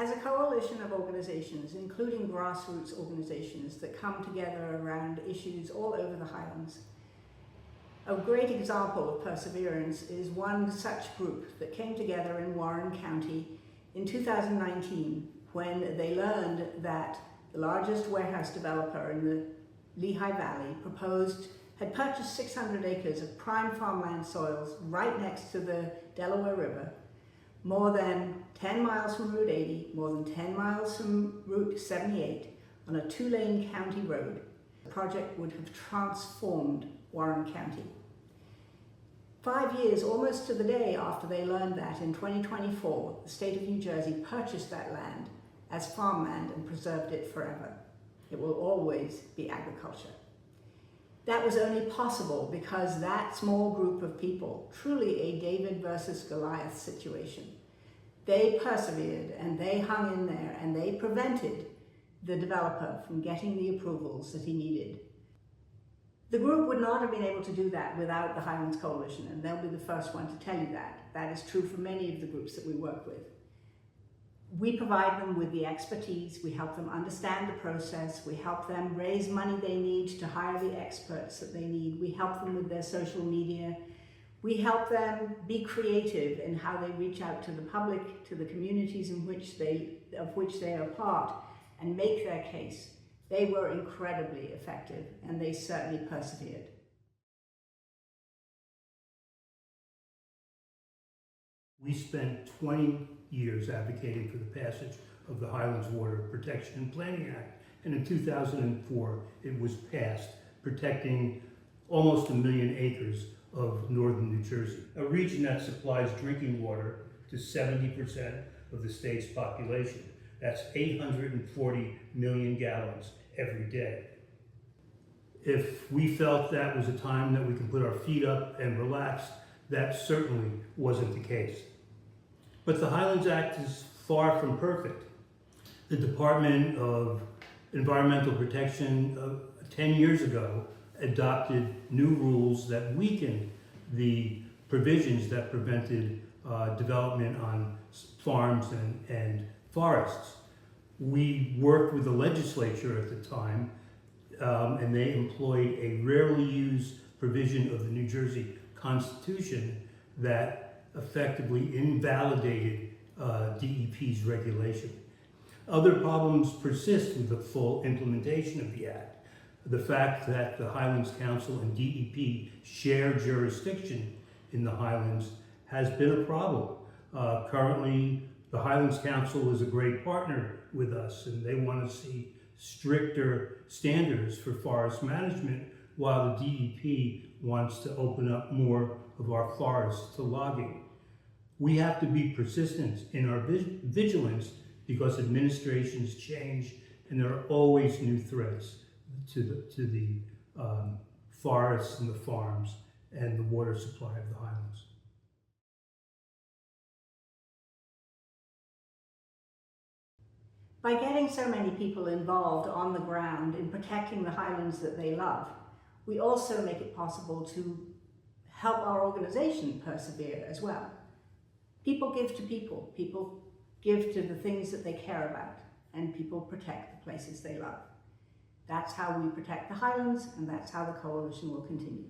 As a coalition of organisations, including grassroots organisations that come together around issues all over the Highlands, a great example of perseverance is one such group that came together in Warren County in 2019 when they learned that the largest warehouse developer in the Lehigh Valley had purchased 600 acres of prime farmland soils right next to the Delaware River, more than 10 miles from Route 80, more than 10 miles from Route 78, on a 2-lane county road. The project would have transformed Warren County. 5 years, almost to the day after they learned that, in 2024, the state of New Jersey purchased that land as farmland and preserved it forever. It will always be agriculture. That was only possible because that small group of people, truly a David versus Goliath situation, they persevered and they hung in there and they prevented the developer from getting the approvals that he needed. The group would not have been able to do that without the Highlands Coalition, and they'll be the first one to tell you that. That is true for many of the groups that we work with. We provide them with the expertise, we help them understand the process, we help them raise money they need to hire the experts that they need, we help them with their social media, we help them be creative in how they reach out to the public, to the communities of which they are part, and make their case. They were incredibly effective, and they certainly persevered. We spent 20 years advocating for the passage of the Highlands Water Protection and Planning Act, and in 2004 it was passed, protecting almost 1 million acres of northern New Jersey, a region that supplies drinking water to 70% of the state's population. That's 840 million gallons every day. If we felt that was a time that we could put our feet up and relax, that certainly wasn't the case. But the Highlands Act is far from perfect. The Department of Environmental Protection 10 years ago adopted new rules that weakened the provisions that prevented development on farms and forests. We worked with the legislature at the time, and they employed a rarely used provision of the New Jersey Constitution that effectively invalidated DEP's regulation. Other problems persist with the full implementation of the Act. The fact that the Highlands Council and DEP share jurisdiction in the Highlands has been a problem. Currently, the Highlands Council is a great partner with us, and they want to see stricter standards for forest management, while the DEP wants to open up more of our forests to logging. We have to be persistent in our vigilance because administrations change and there are always new threats to the forests and the farms and the water supply of the Highlands. By getting so many people involved on the ground in protecting the Highlands that they love, we also make it possible to help our organization persevere as well. People give to people. People give to the things that they care about, and people protect the places they love. That's how we protect the Highlands, and that's how the coalition will continue.